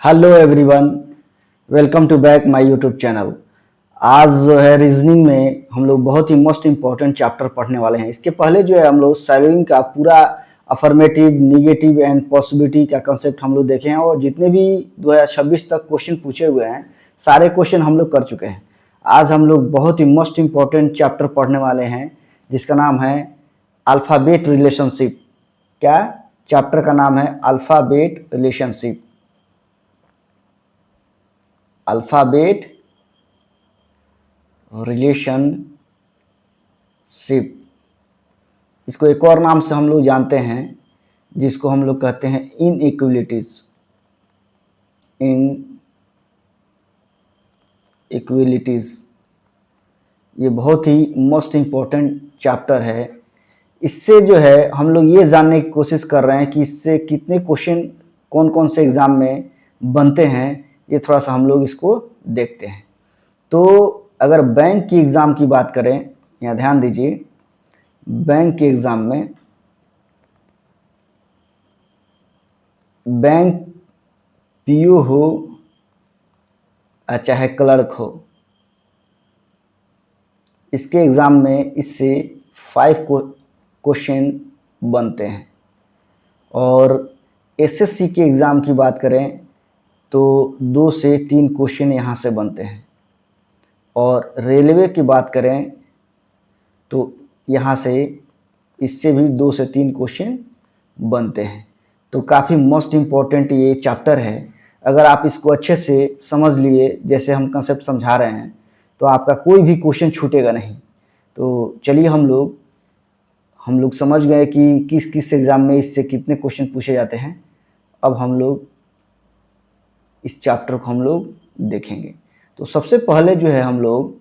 Hello everyone, welcome to back my YouTube channel. आज जो है रीजनिंग में हम लोग बहुत ही मोस्ट इम्पॉर्टेंट चैप्टर पढ़ने वाले हैं। इसके पहले जो है हम लोग सॉल्विंग का पूरा अफर्मेटिव, निगेटिव एंड पॉसिबिलिटी का कंसेप्ट हम लोग देखे हैं और जितने भी 2026 तक क्वेश्चन पूछे हुए हैं सारे क्वेश्चन हम लोग कर चुके हैं। आज हम लोग बहुत ही मोस्ट इम्पॉर्टेंट चैप्टर पढ़ने वाले हैं जिसका नाम है अल्फ़ाबेट रिलेशनशिप। क्या चैप्टर का नाम है? Alphabet relationship. अल्फ़ाबेट रिलेशनशिप, इसको एक और नाम से हम लोग जानते हैं जिसको हम लोग कहते हैं इनइक्वलिटीज। इनइक्वलिटीज ये बहुत ही मोस्ट इम्पोर्टेंट चैप्टर है। इससे जो है हम लोग ये जानने की कोशिश कर रहे हैं कि इससे कितने क्वेश्चन कौन कौन से एग्ज़ाम में बनते हैं, ये थोड़ा सा हम लोग इसको देखते हैं। तो अगर बैंक की एग्ज़ाम की बात करें, यहाँ ध्यान दीजिए, बैंक के एग्ज़ाम में बैंक पीओ हो चाहे क्लर्क हो, इसके एग्ज़ाम में इससे 5 क्वेश्चन बनते हैं। और एसएससी के एग्ज़ाम की बात करें तो 2 से 3 क्वेश्चन यहाँ से बनते हैं। और रेलवे की बात करें तो यहाँ से इससे भी 2 से 3 क्वेश्चन बनते हैं। तो काफ़ी मोस्ट इम्पॉर्टेंट ये चैप्टर है। अगर आप इसको अच्छे से समझ लिए, जैसे हम कंसेप्ट समझा रहे हैं, तो आपका कोई भी क्वेश्चन छूटेगा नहीं। तो चलिए हम लोग समझ गए कि किस किस एग्ज़ाम में इससे कितने क्वेश्चन पूछे जाते हैं। अब हम लोग इस चैप्टर को हम लोग देखेंगे। तो सबसे पहले जो है हम लोग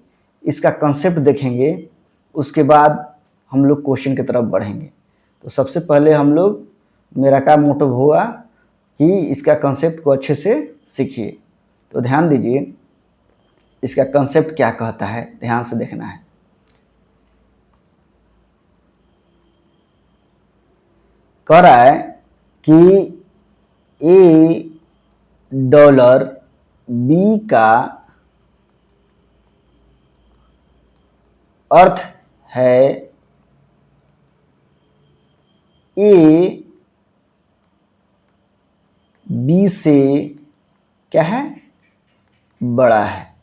इसका कंसेप्ट देखेंगे, उसके बाद हम लोग क्वेश्चन की तरफ बढ़ेंगे। तो सबसे पहले हम लोग, मेरा क्या मोटिव होगा कि इसका कंसेप्ट को अच्छे से सीखिए। तो ध्यान दीजिए इसका कंसेप्ट क्या कहता है, ध्यान से देखना है। कह रहा है कि $1 बी का अर्थ है ए बी से क्या है? बड़ा है।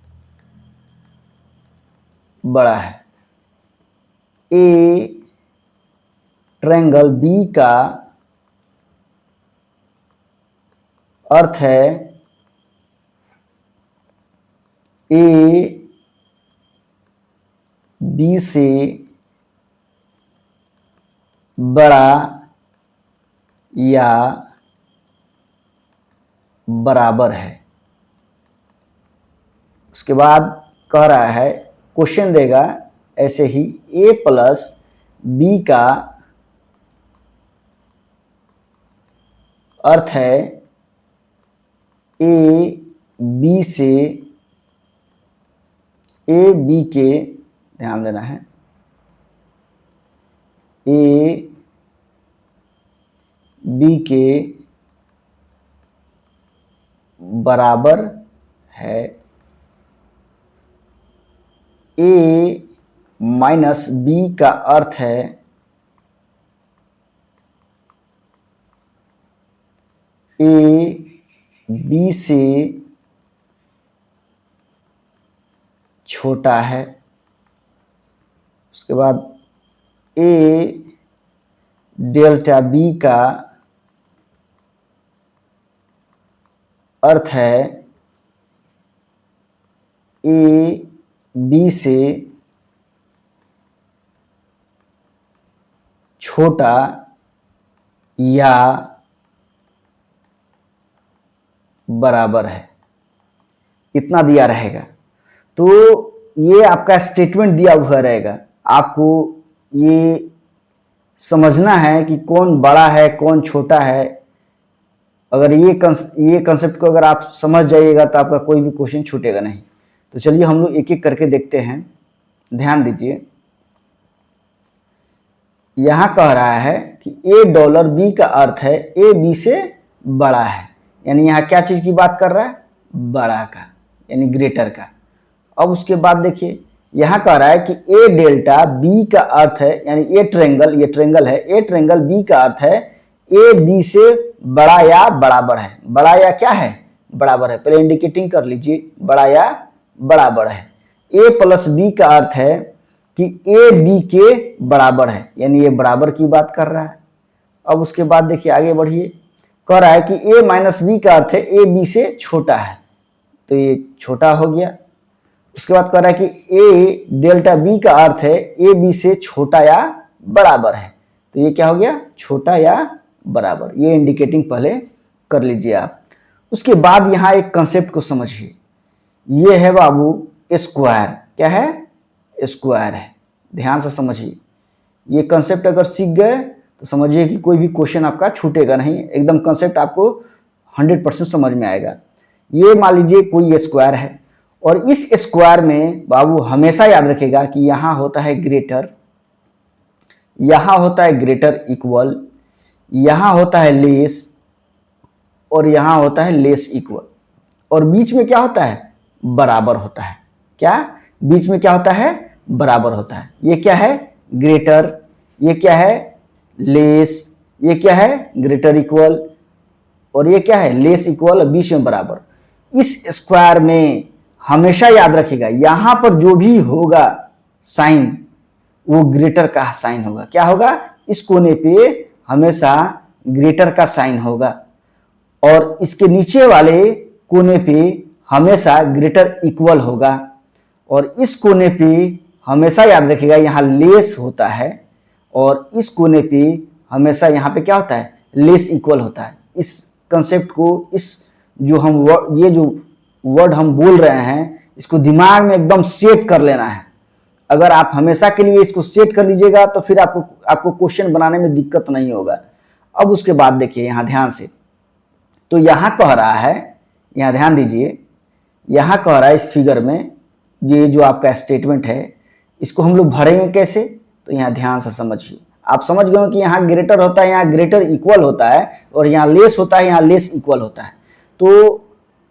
बड़ा है। ए ट्रायंगल बी का अर्थ है ए बी से बड़ा या बराबर है। उसके बाद कह रहा है, क्वेश्चन देगा ऐसे ही, ए प्लस बी का अर्थ है ए बी से, ए बी के, ध्यान देना है, ए बी के बराबर है। ए माइनस बी का अर्थ है ए बी से छोटा है। उसके बाद ए डेल्टा बी का अर्थ है ए बी से छोटा या बराबर है। इतना दिया रहेगा। तो ये आपका स्टेटमेंट दिया हुआ रहेगा। आपको ये समझना है कि कौन बड़ा है कौन छोटा है। अगर ये कंसेप्ट को अगर आप समझ जाइएगा तो आपका कोई भी क्वेश्चन छूटेगा नहीं। तो चलिए हम लोग एक एक करके देखते हैं। ध्यान दीजिए, यहाँ कह रहा है कि $1 बी का अर्थ है ए बी से बड़ा है। यानी यहाँ क्या चीज की बात कर रहा है, बड़ा का, यानी ग्रेटर का। अब उसके बाद देखिए यहाँ कह रहा है कि ए डेल्टा बी का अर्थ है, यानी ए ट्रेंगल, ये ट्रेंगल है, ए ट्रेंगल बी का अर्थ है ए बी से बड़ा या बराबर है। बड़ा या क्या है, बराबर है। पहले इंडिकेटिंग कर लीजिए, बड़ा या बराबर है। ए प्लस बी का अर्थ है कि ए बी के बराबर है, यानी ये बराबर की बात कर रहा है। अब उसके बाद देखिए आगे बढ़िए, कह रहा है कि ए माइनस बी का अर्थ है ए बी से छोटा है, तो ये छोटा हो गया। उसके बाद कह रहा है कि ए डेल्टा बी का अर्थ है ए बी से छोटा या बराबर है, तो ये क्या हो गया, छोटा या बराबर। ये इंडिकेटिंग पहले कर लीजिए आप। उसके बाद यहाँ एक कंसेप्ट को समझिए, ये है बाबू स्क्वायर। क्या है, स्क्वायर है। ध्यान से समझिए, ये कंसेप्ट अगर सीख गए तो समझिए कि कोई भी क्वेश्चन आपका छूटेगा नहीं, एकदम कंसेप्ट आपको 100% समझ में आएगा। ये मान लीजिए कोई स्क्वायर है, और इस स्क्वायर में बाबू हमेशा याद रखेगा कि यहाँ होता है ग्रेटर, यहाँ होता है ग्रेटर इक्वल, यहाँ होता है लेस, और यहाँ होता है लेस इक्वल, और बीच में क्या होता है, बराबर होता है। क्या, बीच में क्या होता है, बराबर होता है। ये क्या है, ग्रेटर, ये क्या है, लेस, ये क्या है, ग्रेटर इक्वल, और ये क्या है, लेस इक्वल, बीच में बराबर। इस स्क्वायर में हमेशा याद रखिएगा यहां पर जो भी होगा साइन वो ग्रेटर का साइन होगा। क्या होगा, इस कोने पे हमेशा ग्रेटर का साइन होगा, और इसके नीचे वाले कोने पे हमेशा ग्रेटर इक्वल होगा, और इस कोने पे हमेशा याद रखिएगा यहाँ लेस होता है, और इस कोने पे हमेशा यहाँ पे क्या होता है, लेस इक्वल होता है। इस कंसेप्ट को, इस जो हम ये जो वर्ड हम बोल रहे हैं, इसको दिमाग में एकदम सेट कर लेना है। अगर आप हमेशा के लिए इसको सेट कर लीजिएगा तो फिर आपको क्वेश्चन बनाने में दिक्कत नहीं होगा। अब उसके बाद देखिए यहाँ ध्यान से, तो यहाँ कह रहा है, यहाँ ध्यान दीजिए, यहाँ कह रहा है इस फिगर में, ये जो आपका स्टेटमेंट है इसको हम लोग भरेंगे कैसे, तो यहाँ ध्यान से समझिए। आप समझ गए कि यहाँ ग्रेटर होता है, यहाँ ग्रेटर इक्वल होता है, और यहाँ लेस होता है, यहाँ लेस इक्वल होता है। तो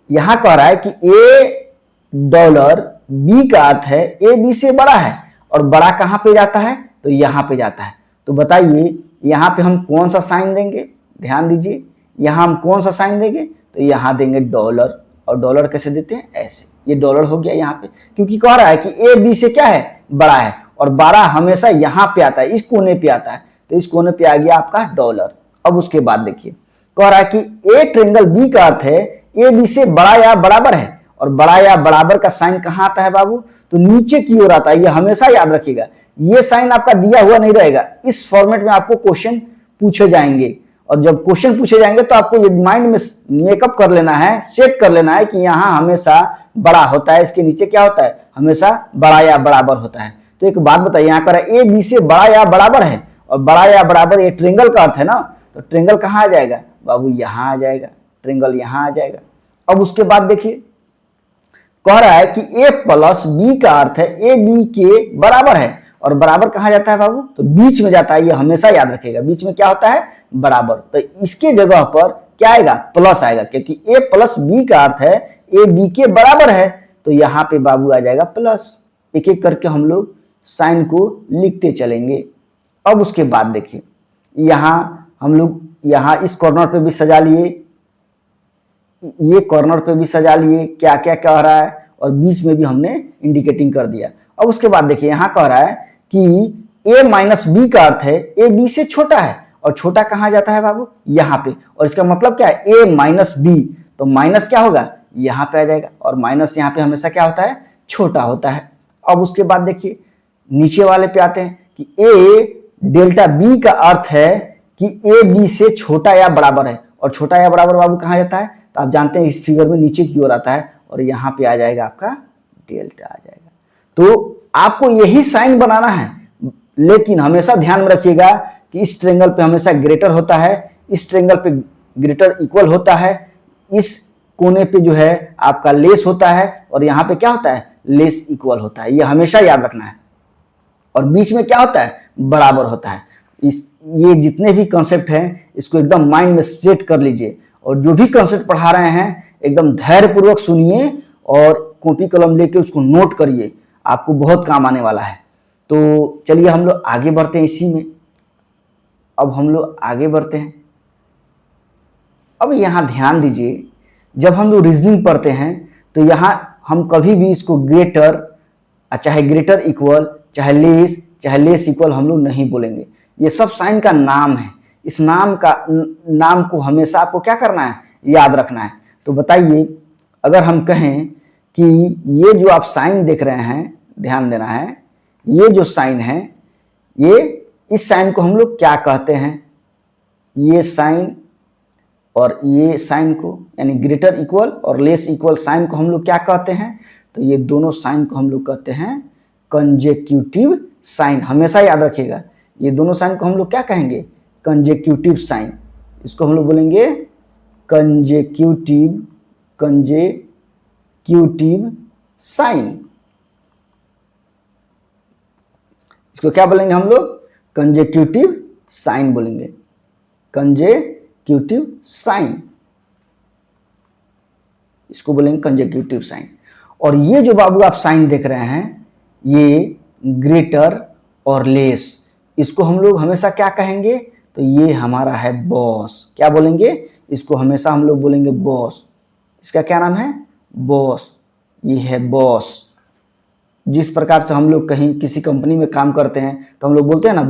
यहाँ कह रहा है कि ए डॉलर बी का अर्थ है ए बी से बड़ा है, और बड़ा कहाँ पे जाता है, तो यहाँ पे जाता है। तो बताइए यहाँ पे हम कौन सा साइन देंगे, ध्यान दीजिए, यहाँ हम कौन सा साइन देंगे, तो यहाँ देंगे डॉलर। और डॉलर कैसे देते हैं, ऐसे, ये डॉलर हो गया यहाँ पे, क्योंकि कह रहा है कि ए बी से क्या है, बड़ा है, और बड़ा हमेशा यहाँ पे आता है, इस कोने पे आता है, तो इस कोने पे आ गया आपका डॉलर। अब उसके बाद देखिए, कह रहा है कि ए ट्रेंगल बी का अर्थ है ए बी से बड़ा या बराबर है, और बड़ा या बराबर का साइन कहाँ आता है बाबू, तो नीचे की ओर आता है। ये हमेशा याद रखिएगा, ये साइन आपका दिया हुआ नहीं रहेगा। इस फॉर्मेट में आपको क्वेश्चन पूछे जाएंगे, और जब क्वेश्चन पूछे जाएंगे तो आपको ये माइंड में मेकअप कर लेना है, सेट कर लेना है कि यहाँ हमेशा बड़ा होता है, इसके नीचे क्या होता है, हमेशा बड़ा या बराबर होता है। तो एक बात बताइए, यहाँ पर ए बी से बड़ा या बराबर है, और बड़ा या बराबर ये ट्रेंगल का अर्थ है ना, तो ट्रेंगल कहाँ आ जाएगा बाबू, यहाँ आ जाएगा, ट्रेंगल यहाँ आ जाएगा। अब उसके बाद देखिए, कह रहा है कि ए प्लस बी का अर्थ है ए बी के बराबर है, और बराबर कहाँ जाता है बाबू, तो बीच में जाता है। ये हमेशा याद रखेगा, बीच में क्या होता है, बराबर। तो इसके जगह पर क्या आएगा, प्लस आएगा, क्योंकि ए प्लस बी का अर्थ है ए बी के बराबर है, तो यहाँ पे बाबू आ जाएगा प्लस। एक एक करके हम लोग साइन को लिखते चलेंगे। अब उसके बाद देखिए, यहाँ हम लोग यहाँ इस कॉर्नर पे भी सजा लिए, ये कॉर्नर पे भी सजा लिए, क्या क्या कह रहा है, और बीच में भी हमने इंडिकेटिंग कर दिया। अब उसके बाद देखिए, यहाँ कह रहा है कि ए माइनस बी का अर्थ है ए बी से छोटा है, और छोटा कहाँ जाता है बाबू, यहाँ पे, और इसका मतलब क्या है, ए माइनस बी, तो माइनस क्या होगा, यहाँ पे आ जाएगा, और माइनस यहाँ पे हमेशा क्या होता है, छोटा होता है। अब उसके बाद देखिए नीचे वाले पे आते हैं कि ए डेल्टा बी का अर्थ है कि ए बी से छोटा या बराबर है, और छोटा या बराबर बाबू कहाँ जाता है, तो आप जानते हैं इस फिगर में नीचे की ओर आता है, और यहाँ पे आ जाएगा आपका डेल्टा आ जाएगा। तो आपको यही साइन बनाना है, लेकिन हमेशा ध्यान में रखिएगा कि इस ट्रेंगल पे हमेशा ग्रेटर होता है, इस ट्रेंगल पे ग्रेटर इक्वल होता है, इस कोने पे जो है आपका लेस होता है, और यहाँ पे क्या होता है, लेस इक्वल होता है। ये हमेशा याद रखना है। और बीच में क्या होता है, बराबर होता है। ये जितने भी कॉन्सेप्ट हैं इसको एकदम माइंड में सेट कर लीजिए, और जो भी कंसेप्ट पढ़ा रहे हैं एकदम धैर्यपूर्वक सुनिए और कॉपी कलम लेके उसको नोट करिए, आपको बहुत काम आने वाला है। तो चलिए हम लोग आगे बढ़ते हैं इसी में। अब हम लोग आगे बढ़ते हैं। अब यहाँ ध्यान दीजिए, जब हम लोग रीजनिंग पढ़ते हैं तो यहाँ हम कभी भी इसको ग्रेटर, चाहे ग्रेटर इक्वल, चाहे लेस इक्वल हम लोग नहीं बोलेंगे। ये सब साइन का नाम है। इस नाम को हमेशा आपको क्या करना है, याद रखना है। तो बताइए, अगर हम कहें कि ये जो आप साइन देख रहे हैं, ध्यान देना है, ये जो साइन है, ये इस साइन को हम लोग क्या कहते हैं? ये साइन और ये साइन को, यानी ग्रेटर इक्वल और लेस इक्वल साइन को हम लोग क्या कहते हैं? तो ये दोनों साइन को हम लोग कहते हैं कंजेक्यूटिव साइन। हमेशा याद रखिएगा, ये दोनों साइन को हम लोग क्या कहेंगे? Consecutive sign. इसको हम लोग बोलेंगे कंजेक्यूटिव साइन। इसको क्या बोलेंगे हम लोग? कंजेक्यूटिव साइन बोलेंगे, कंजेक्यूटिव साइन, इसको बोलेंगे कंजेक्यूटिव साइन। और ये जो बाबू आप साइन देख रहे हैं, ये ग्रेटर और लेस, इसको हम लोग हमेशा क्या कहेंगे? तो ये हमारा है बॉस। क्या बोलेंगे? इसको हमेशा हम लोग बोलेंगे बॉस। इसका क्या नाम है? बॉस। ये है बॉस। जिस प्रकार से हम लोग कहीं किसी कंपनी में काम करते हैं तो हम लोग बोलते हैं ना,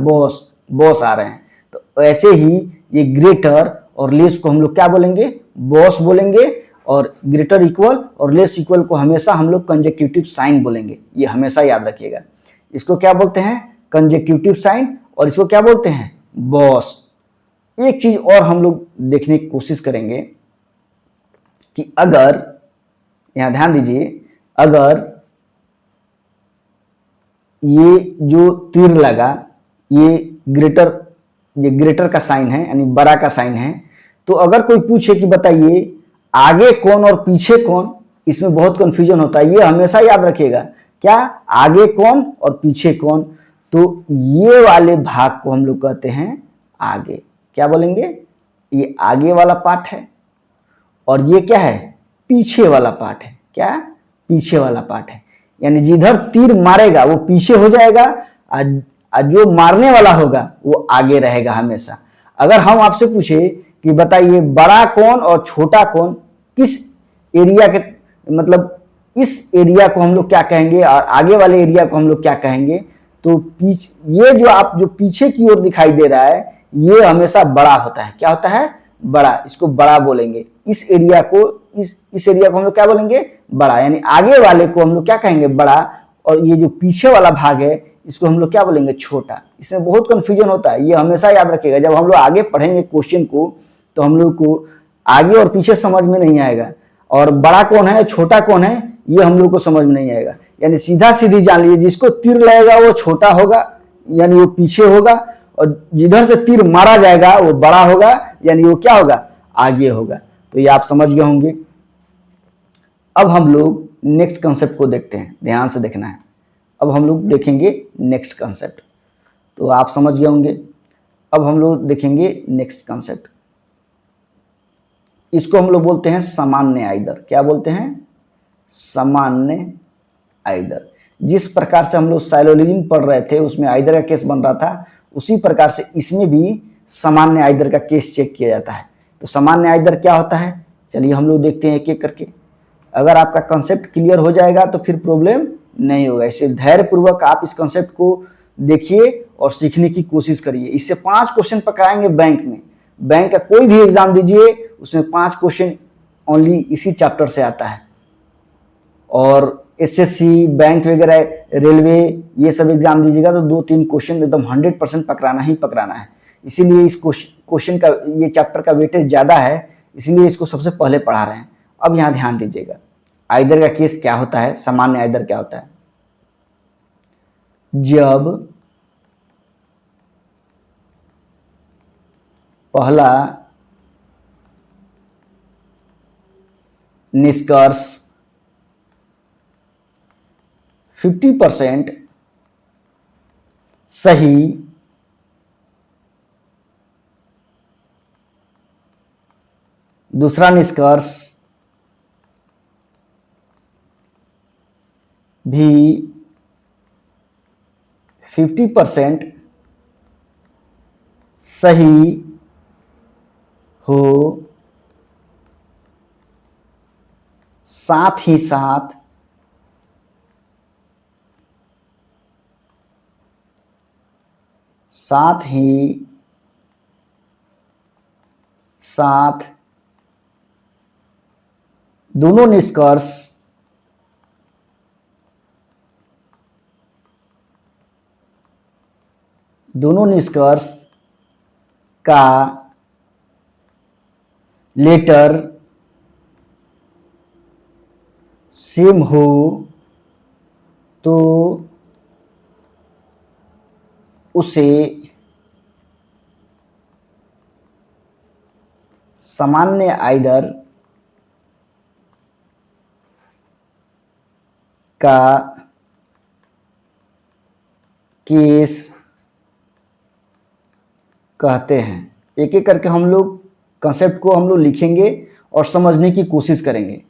बॉस आ रहे हैं। तो ऐसे ही ये ग्रेटर और लेस को हम लोग क्या बोलेंगे? बॉस बोलेंगे। और ग्रेटर इक्वल और लेस इक्वल को हमेशा हम लोग कंजेक्यूटिव साइन बोलेंगे। ये हमेशा याद रखिएगा। इसको क्या बोलते हैं? Consecutive sign. और इसको क्या बोलते हैं? बॉस। एक चीज और हम लोग देखने की कोशिश करेंगे कि अगर, यहां ध्यान दीजिए, अगर ये जो तीर लगा, ये ग्रेटर का साइन है, यानी बड़ा का साइन है, तो अगर कोई पूछे कि बताइए आगे कौन और पीछे कौन, इसमें बहुत कंफ्यूजन होता है। ये हमेशा याद रखिएगा, क्या? आगे कौन और पीछे कौन। तो ये वाले भाग को हम लोग कहते हैं आगे। क्या बोलेंगे? ये आगे वाला पार्ट है। और ये क्या है? पीछे वाला पार्ट है। क्या? पीछे वाला पार्ट है। यानी जिधर तीर मारेगा वो पीछे हो जाएगा, जो मारने वाला होगा वो आगे रहेगा हमेशा। अगर हम आपसे पूछे कि बताइए बड़ा कौन और छोटा कौन, किस एरिया के, मतलब इस एरिया को हम लोग क्या कहेंगे और आगे वाले एरिया को हम लोग क्या कहेंगे? तो ये जो आप जो पीछे की ओर दिखाई दे रहा है, ये हमेशा बड़ा होता है। क्या होता है? बड़ा। इसको बड़ा बोलेंगे। इस एरिया को हम लोग क्या बोलेंगे? बड़ा। यानी आगे वाले को हम लोग क्या कहेंगे? बड़ा। और ये जो पीछे वाला भाग है, इसको हम लोग क्या बोलेंगे? छोटा। इसमें बहुत कंफ्यूजन होता है, ये हमेशा याद रखिएगा। जब हम लोग आगे पढ़ेंगे क्वेश्चन को, तो हम लोग को आगे और पीछे समझ में नहीं आएगा, और बड़ा कौन है छोटा कौन है ये हम लोग को समझ में नहीं आएगा। यानी सीधा सीधी जान लीजिए, जिसको तीर लगेगा वो छोटा होगा, यानी वो पीछे होगा, और जिधर से तीर मारा जाएगा वो बड़ा होगा, यानी वो क्या होगा? आगे होगा। तो ये आप समझ गए होंगे। अब हम लोग नेक्स्ट कंसेप्ट को देखते हैं, ध्यान से देखना है। अब हम लोग देखेंगे नेक्स्ट कंसेप्ट, तो आप समझ गए होंगे। अब हम लोग देखेंगे नेक्स्ट कंसेप्ट। इसको हम लोग बोलते हैं सामान्य आइदर। क्या बोलते हैं? सामान्य आइदर। जिस प्रकार से हम लोग साइलोजिज्म पढ़ रहे थे, उसमें आइदर का केस बन रहा था, उसी प्रकार से इसमें भी सामान्य आइदर का केस चेक किया जाता है। तो सामान्य आइदर क्या होता है, चलिए हम लोग देखते हैं एक एक करके। अगर आपका कंसेप्ट क्लियर हो जाएगा तो फिर प्रॉब्लम नहीं होगा। इससे धैर्यपूर्वक आप इस कंसेप्ट को देखिए और सीखने की कोशिश करिए। इससे 5 क्वेश्चन पकड़ाएंगे बैंक में। बैंक का कोई भी एग्जाम दीजिए, उसमें 5 क्वेश्चन ओनली इसी चैप्टर से आता है। और एसएससी, बैंक वगैरह, रेलवे, ये सब एग्जाम दीजिएगा तो 2-3 क्वेश्चन एकदम 100% पकड़ाना ही पकड़ाना है। इसीलिए इस क्वेश्चन का, ये चैप्टर का वेटेज ज़्यादा है, इसीलिए इसको सबसे पहले पढ़ा रहे हैं। अब यहाँ ध्यान दीजिएगा, आइदर का केस क्या होता है, सामान्य आइदर क्या होता है। जब पहला निष्कर्ष 50% सही दूसरा निष्कर्ष भी 50% सही हो, साथ ही साथ दोनों निष्कर्ष का लेटर सेम हो तो उसे सामान्य आइदर का केस कहते हैं। एक एक करके हम लोग कंसेप्ट को हम लोग लिखेंगे और समझने की कोशिश करेंगे।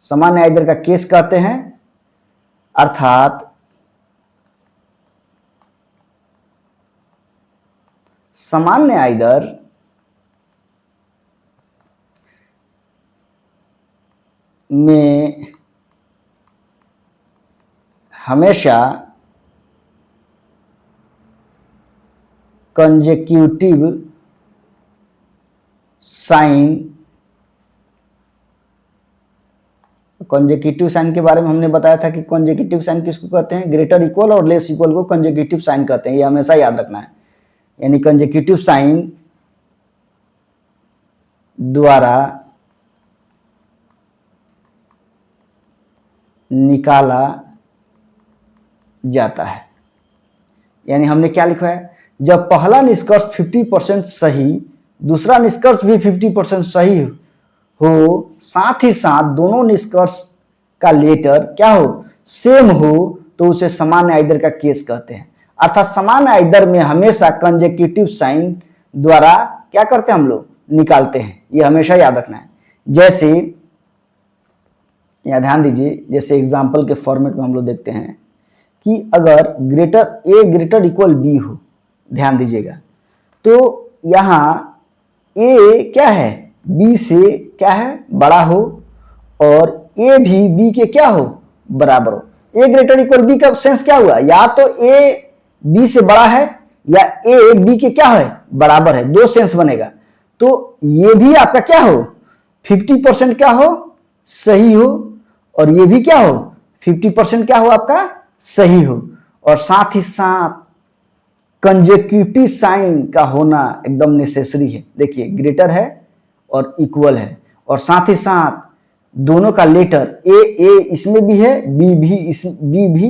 सामान्य आइदर का केस कहते हैं, अर्थात सामान्य आइदर में हमेशा कंजेक्यूटिव साइन के बारे में हमने बताया था कि कंजेक्यूटिव साइन किसको कहते हैं, ग्रेटर इक्वल और लेस इक्वल को कंजेक्यूटिव साइन कहते हैं। ये हमेशा याद रखना है। यानी कंजेक्यूटिव साइन द्वारा निकाला जाता है। यानी हमने क्या लिखा है, जब पहला निष्कर्ष 50% सही, दूसरा निष्कर्ष भी 50% सही हो, साथ ही साथ दोनों निष्कर्ष का लेटर क्या हो, सेम हो, तो उसे सामान्य आइदर का केस कहते हैं। अर्थात सामान्य आइदर में हमेशा कंजेक्यूटिव साइन द्वारा क्या करते हैं, हम लोग निकालते हैं। ये हमेशा याद रखना है। जैसे यहाँ ध्यान दीजिए, जैसे एग्जाम्पल के फॉर्मेट में हम लोग देखते हैं कि अगर ए ग्रेटर इक्वल बी हो, ध्यान दीजिएगा, तो यहाँ ए क्या है, बी से क्या है, बड़ा हो, और ए भी बी के क्या हो, बराबर हो। ए ग्रेटर इक्वल बी का सेंस क्या हुआ, या तो ए बी से बड़ा है या ए बी के क्या है, बराबर है। दो सेंस बनेगा। तो ये भी आपका क्या हो, 50% क्या हो, सही हो, और ये भी क्या हो, 50% क्या हो आपका, सही हो। और साथ ही साथ कंजेक्यूटिव साइन का होना एकदम नेसेसरी है। देखिए ग्रेटर है और इक्वल है, और साथ ही साथ दोनों का लेटर ए इसमें भी है, बी भी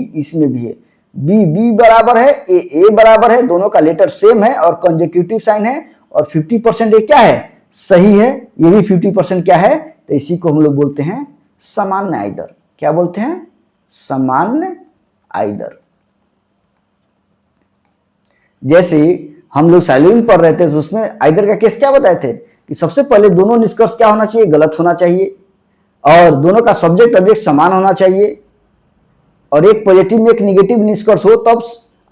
इसमें भी है, बी बराबर है, ए बराबर है, दोनों का लेटर सेम है और कंजेक्यूटिव साइन है, और 50% ये क्या है, सही है, ये भी 50% क्या है, तो इसी को हम लोग बोलते हैं सामान्य आइदर। क्या बोलते हैं, सामान्य आइदर। जैसे हम लोग साइलेंट पढ़ रहे थे तो उसमें आइदर का केस क्या बताए थे कि सबसे पहले दोनों निष्कर्ष क्या होना चाहिए, गलत होना चाहिए, और दोनों का सब्जेक्ट ऑब्जेक्ट समान होना चाहिए, और एक पॉजिटिव में एक निगेटिव निष्कर्ष हो, तब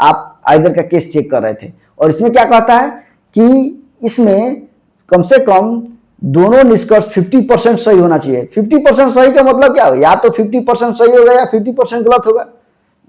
आप आइदर का केस चेक कर रहे थे। और इसमें क्या कहता है कि इसमें कम से कम दोनों निष्कर्ष 50% सही होना चाहिए। 50% सही का मतलब क्या हो, या तो 50% सही होगा या 50% गलत होगा।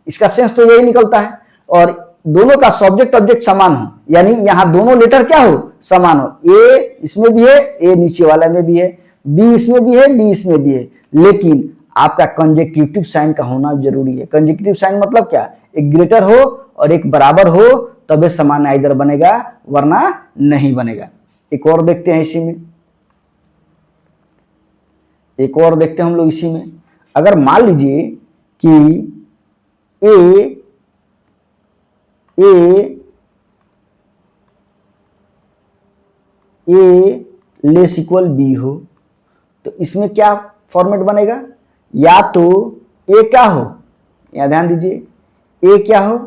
इसका सेंस तो यही निकलता है। और दोनों का सब्जेक्ट ऑब्जेक्ट समान हो, यानी यहां दोनों लेटर क्या हो, समान हो। ए इसमें भी है, ए नीचे वाला में भी है, बी इसमें भी है, बी इसमें भी है, लेकिन आपका कंजेक्यूटिव साइन का होना जरूरी है। कंजेक्यूटिव साइन मतलब क्या, एक ग्रेटर हो और एक बराबर हो, तबे सामान्य आइदर बनेगा, वरना नहीं बनेगा। एक और देखते हैं इसी में, एक और देखते हैं हम लोग इसी में। अगर मान लीजिए कि ए लेस इक्वल बी हो, तो इसमें क्या फॉर्मेट बनेगा, या तो ए क्या हो, या ध्यान दीजिए, ए क्या हो,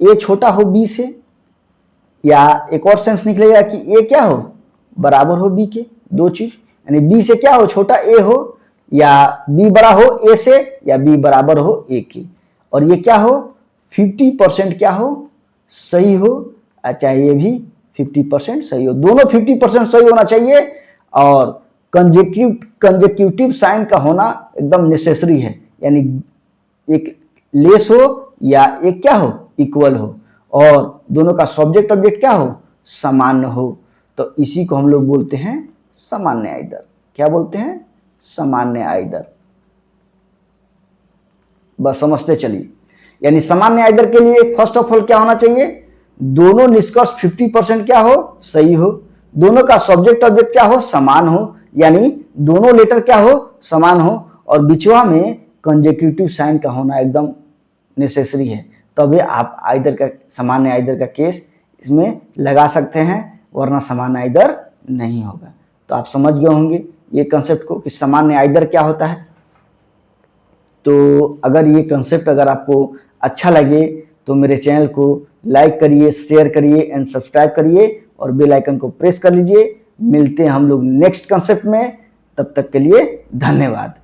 ए छोटा हो बी से, या एक और सेंस निकलेगा कि ए क्या हो, बराबर हो बी के। दो चीज, यानी बी से क्या हो, छोटा ए हो या बी बड़ा हो ए से या बी बराबर हो ए की, और ये क्या हो 50% क्या हो, सही हो, चाहे ये भी 50% सही हो, दोनों 50% सही होना चाहिए। और कंजेक्यूटिव साइन का होना एकदम नेसेसरी है, यानी एक लेस हो या एक क्या हो, इक्वल हो, और दोनों का सब्जेक्ट ऑब्जेक्ट क्या हो, सामान्य हो। तो इसी को हम लोग बोलते हैं सामान्य आइदर। क्या बोलते हैं, सामान्य आइदर। बस समझते चलिए, यानी सामान्य आइदर के लिए फर्स्ट ऑफ ऑल क्या होना चाहिए, दोनों निष्कर्ष 50% क्या हो, सही हो, दोनों का सब्जेक्ट ऑब्जेक्ट क्या हो, समान हो, यानी दोनों लेटर क्या हो, समान हो, और बिचवा में कंजेक्यूटिव साइन का होना एकदम नेसेसरी है, तभी आप आइदर का, सामान्य आइदर का केस इसमें लगा सकते हैं, वरना सामान्य आइदर नहीं होगा। तो आप समझ गए होंगे ये कंसेप्ट को कि सामान्य आइदर क्या होता है। तो अगर ये कंसेप्ट अगर आपको अच्छा लगे तो मेरे चैनल को लाइक करिए, शेयर करिए एंड सब्सक्राइब करिए, और बेल आइकन को प्रेस कर लीजिए। मिलते हैं हम लोग नेक्स्ट कंसेप्ट में, तब तक के लिए धन्यवाद।